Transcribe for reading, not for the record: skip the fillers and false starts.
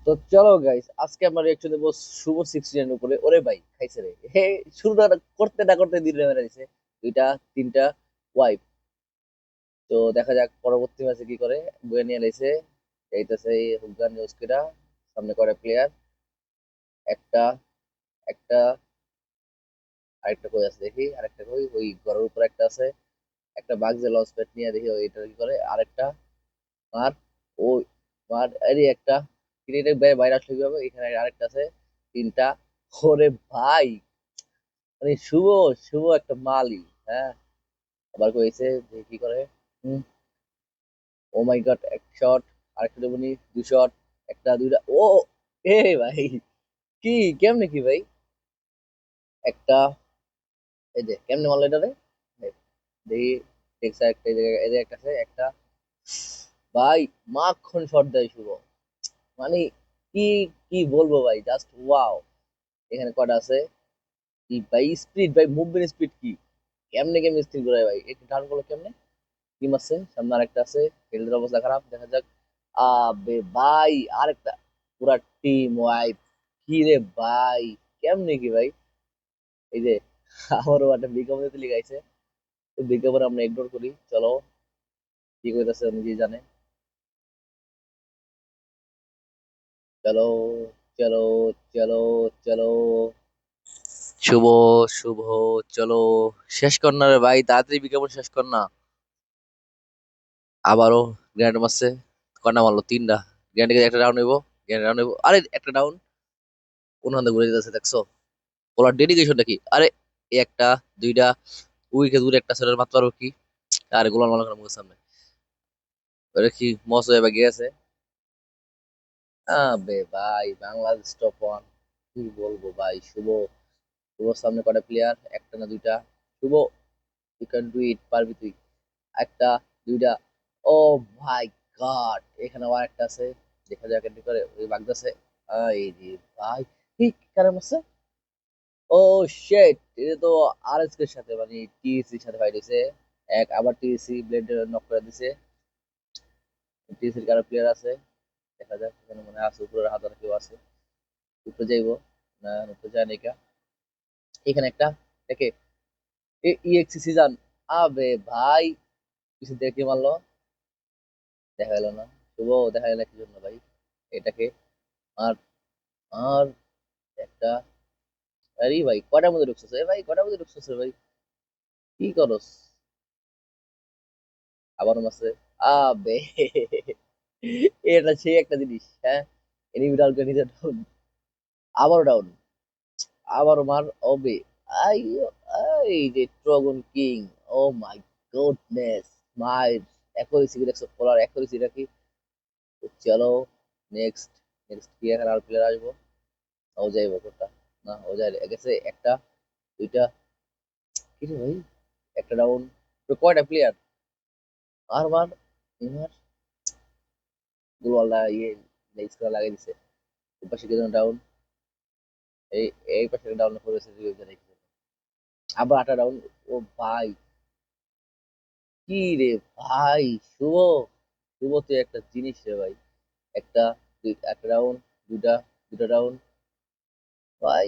তো চলো গাইস, আজকে আমরা রিঅ্যাকশন দেবো শুভ 16 এর উপরে। ওরে ভাই খাইছে রে, হে শুরুটা করতে না করতে দিন মেরে দিছে দুইটা তিনটা ওয়াইপ। তো দেখা যাক পরবর্তী ম্যাচে কি করে। বয়ে নিয়ে লাইছে এইটাছে হুগান নিউজকেরা, সামনে করে প্লেয়ার একটা একটা আরেকটা কই আছে দেখি, আরেকটা কই ওই ঘরের উপর একটা আছে, একটা বাগ যে লঞ্চ প্যাড নিয়ে দেখি ওইটা কি করে। আরেকটা মার ওই মার আরে একটা ক্রিকেটের বাইরে আসলে কি হবে, এখানে আরেকটা আছে তিনটা। ওরে ভাই, মানে শুভ শুভ একটা মালি। হ্যাঁ, আবার কইছে যে কি করে। ও মাই গড, এক শট, আরেকটা দেবনি, দুই শট, একটা দুইটা ও এ ভাই, কি কেমনে কি ভাই, একটা এই যে কেমনে মারলো এটা রে। দেখি টেক্সা একটা এই জায়গায় এই জায়গায় একটা আছে একটা। ভাই মাখন শট দেয় শুভ, মানে কি কি বলবো ভাই, জাস্ট ওয়াও। এখানে কটা আছে কি ভাই, স্পিড ভাই, মুভমেন্ট স্পিড কি, কেমনে কেমনে স্থির করে ভাই, একটু টার্ন করলো কেমনে। টিম আছে সামনে, আরেকটা আছে, ফিল্ডের অবস্থা খারাপ, দেখা যাক। আবে ভাই আরেকটা, পুরা টিম ওয়াইপ। কি রে ভাই, কেমনে কি ভাই। এই যে আমারও একটা বিজ্ঞাপন দিতে লিখাইছে, তো বিজ্ঞাপন আমরা ইগনোর করি, চলো কি কইতাছে নিজেই জানে। চলো চলো চলো চলো, শুভ শুভ, চলো শেষ কর না রে ভাই, তাড়াতাড়ি বিজ্ঞাপন শেষ কর না। আবারও গ্র্যান্ড মারছে, কয়টা মারলো, তিনটা। গ্র্যান্ড একটা ডাউন হইব, গ্র্যান্ড ডাউন হইব, আরে একটা ডাউন, কোন হাতে ঘুরে যেতেছে দেখছো, ওলার ডেডিকেশনটা কি। আরে এই একটা দুইটা, উইকে দূরে একটা ছেলের মাত্র পারবো কি। আরে গোলাম মাল মুখের সামনে, ওটা কি মস হয়ে গিয়েছে। আবে ভাই বাংলাদেশ টপ ওয়ান, কি বলবো ভাই। শুভ, শুভর সামনে কটা প্লেয়ার, একটা না দুইটা। শুভ, ইউ ক্যান ডু ইট, পারবি তুই। একটা দুইটা, ও ভাই গড, এখানে আবার একটা আছে, দেখা যাক এন্ট্রি করে ওই বাগদাসে। এই রে ভাই, কি কারণ আছে। ও শিট, এটা তো আরএসকে এর সাথে মানে টিএসসি এর সাথে ফাইট হইছে। এক আবার টিএসসি ব্লেড নক করে দিছে। টিএসসি এর কারো প্লেয়ার আছে, দেখা যাক এখানে মনে হয় আছে, উপরের হাত আর কেউ আছে। উপরে যাইবো না, উপরে যায় নাকি। এখানে একটা দেখে ইএক্সি সিজন। আবে ভাই, কিছু দেখে মারলো, দেখা গেল না। শুভ, দেখা গেল কি জন্য ভাই এটাকে। আর আর একটা, আরে ভাই কটার মধ্যে ঢুকছে ভাই, কটার মধ্যে ঢুকছে ভাই, কি করস। আবার মারছে, আবে এটা সেই একটা জিনিস, হ্যাঁ। এনিমি ডাউন করে নিজে ডাউন, আবারও ডাউন, আবারও মার। ওবে আই, এই যে dragon king, oh my goodness, my accuracy দেখছো, ফলার অ্যাকুরেসিটা কি। তো চলো নেক্সট, নেক্সট কি এখানে আর প্লেয়ার আসবো। ও যাইবো কোনটা, না ও যাই গেছে একটা দুইটা, কি রে ভাই, একটা ডাউন। তো কয়টা প্লেয়ার, আর মার, মার, গোলওয়ালা ইয়ে নেক্সট করা লাগিয়ে দিছে। ওই পাশে কেজন ডাউন, এই এই পাশে ডাউন করেছে আবার আটা ডাউন। ও ভাই, কি রে ভাই, শুভ, শুভ তুই একটা জিনিস রে ভাই। একটা একটা ডাউন, দুটা দুটা ডাউন ভাই।